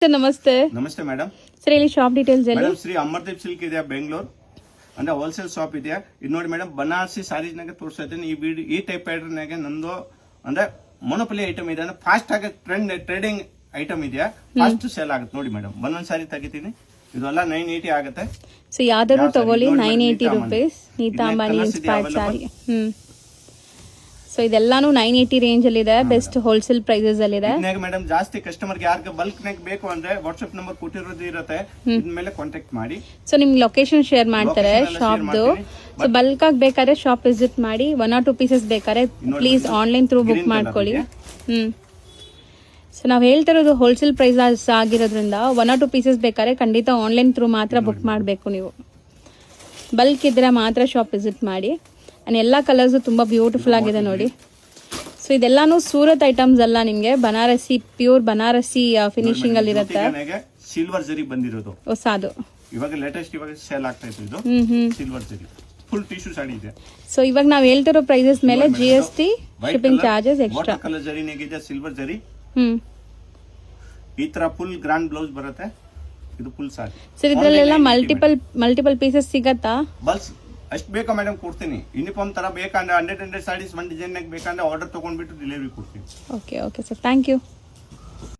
Sir ನಮಸ್ತೆ. ನಮಸ್ತೆ madam. Sir ಇಲ್ಲಿ ಶಾಪ್ ಡೀಟೇಲ್ಸ್ ಹೇಳಿ. ಮೇಡಮ್ ಶ್ರೀ ಅಮರ್ದೀಪ್ ಸಿಲ್ಕ್ ಇದೆಯಾ ಬೆಂಗಳೂರು ಅಂದ್ರೆ ಹೋಲ್ಸೇಲ್ ಶಾಪ್ ಇದೆಯಾ. ಇದು ನೋಡಿ ಮೇಡಮ್, ಬನಾರಸಿ ಸಾರೀಸ್ ನಾಗ ತೋರಿಸ್ತಾ ಇದ್ದೀನಿ. ಈ ಟೈಪ್ ಪ್ಯಾಟರ್ನ್ ನಾಗ ನಂದು ಅಂದ್ರೆ ಮೊನೋಪಲಿ ಐಟಮ್ ಇದೆ ಅಂದ್ರೆ ಫಾಸ್ಟ್ ಆಗಿ ಟ್ರೇಡಿಂಗ್ ಐಟಮ್ ಇದೆಯಾ, ಫಾಸ್ಟ್ ಸೇಲ್ ಆಗುತ್ತೆ ನೋಡಿ ಮೇಡಮ್. ಒಂದೊಂದ್ ಸಾರಿ ತೆಗಿತೀನಿ, ಇದೆಲ್ಲ 980 ಆಗುತ್ತೆ. ಸೊ ಯಾವ್ದಾದ್ರು ತಗೊಳ್ಳಿ 980 ರೂಪೀಸ್. ನೀತಾಂಬಾನಿ ಇನ್ಸ್ಪೈರ್ಡ್ ಸಾರಿ. ಸೊ ಇದೆಲ್ಲಾನು 980 ರೇಂಜ್ ಅಲ್ಲಿ ಇದೆ. ಬೆಸ್ಟ್ ಹೋಲ್ಸೇಲ್ ಪ್ರೈಸಸ್ ಅಲ್ಲಿ ಇದೆ ಮೇಡಮ್. ಜಾಸ್ತಿ ಕಸ್ಟಮರ್ ಯಾರಿಗೆ ಬಲ್ಕ್ ನಾಗ ಬೇಕು ಅಂದ್ರೆ ವಾಟ್ಸ್ಆಪ್ ನಂಬರ್ ಕೊಟ್ಟಿರೋದು ಇರುತ್ತೆ, ಇದ್ಮೇಲೆ ಕಾಂಟ್ಯಾಕ್ಟ್ ಮಾಡಿ. ಸೊ ನಿಮ್ ಲೊಕೇಶನ್ ಶೇರ್ ಮಾಡ್ತಾರೆ ಶಾಪ್ದು. ಸೊ ಬಲ್ಕ್ ಆಗಿ ಬೇಕಾದ್ರೆ ಶಾಪ್ ವಿಸಿಟ್ ಮಾಡಿ. 1 or 2 ಪೀಸಸ್ ಬೇಕಾದ್ರೆ ಪ್ಲೀಸ್ ಆನ್ಲೈನ್ ಥ್ರೂ ಬುಕ್ ಮಾಡ್ಕೊಳ್ಳಿ. ಸೊ ನಾವು ಹೇಳ್ತಿರೋದು ಹೋಲ್ಸೇಲ್ ಪ್ರೈಸ್ ಆಗಿರೋದ್ರಿಂದ 1 or 2 ಪೀಸಸ್ ಬೇಕಾದ್ರೆ ಖಂಡಿತ ಆನ್ಲೈನ್ ಥ್ರೂ ಮಾತ್ರ ಬುಕ್ ಮಾಡಬೇಕು ನೀವು. ಬಲ್ಕ್ ಇದ್ರೆ ಮಾತ್ರ ಶಾಪ್ ವಿಸಿಟ್ ಮಾಡಿ. ಅಂಡ್ ಎಲ್ಲ ಕಲರ್ಸು ತುಂಬ ಬ್ಯೂಟಿಫುಲ್ ಆಗಿದೆ ನೋಡಿ. ಸೊ ಇದೆಲ್ಲಾನು ಸೂರತ್ ಐಟಮ್ಸ್ ಅಲ್ಲ, ನಿಮಗೆ ಬನಾರಸಿ ಪ್ಯೂರ್ ಬನಾರಸಿ ಫಿನಿಶಿಂಗ್ ಅಲ್ಲಿ ಇರುತ್ತೆ. ಸಿಲ್ವರ್ ಜರಿ ಬಂದಿರೋದು ಹೊಸದು, ಇವಾಗ ಲೇಟೆಸ್ಟ್ ಇವಾಗ ಸೇಲ್ ಆಗ್ತಾ ಇದೆ ಇದು ಸಿಲ್ವರ್ ಜರಿ ಫುಲ್ ಟಿಶ್ಯೂ ಸಾಡಿ ಇದೆ. ಸೊ ಇವಾಗ ನಾವು ಹೇಳ್ತಿರೋ ಪ್ರೈಸಸ್ ಮೇಲೆ GST shipping charges extra. Colour ಜರಿ ಇದೆ, ಸಿಲ್ವರ್ ಜರಿ. ಈ ತರ ಫುಲ್ ಗ್ರಾಂಡ್ ಬ್ಲೌಸ್ ಬರುತ್ತೆ. ಇದು ಫುಲ್ ಸಾರಿ. ಸರ್ ಇದ್ರಲ್ಲೆಲ್ಲ ಮಲ್ಟಿಪಲ್ ಪೀಸಸ್ ಸಿಗತ್ತಾ? ಬಲ್ಸ್ ಅಷ್ಟು ಬೇಕಾ ಮೇಡಮ್ ಕೊಡ್ತೀನಿ. ಯೂನಿಫಾರ್ಮ್ ತರ ಬೇಕಂದ್ರೆ 100 ಸಾರೀಸ್ 1 ಡಿಸೈನ್ ಬೇಕಂದ್ರೆ ಆರ್ಡರ್ ತಗೊಂಡ್ಬಿಟ್ಟು ಡೆಲಿವರಿ ಕೊಡ್ತೀನಿ. Okay sir, thank you.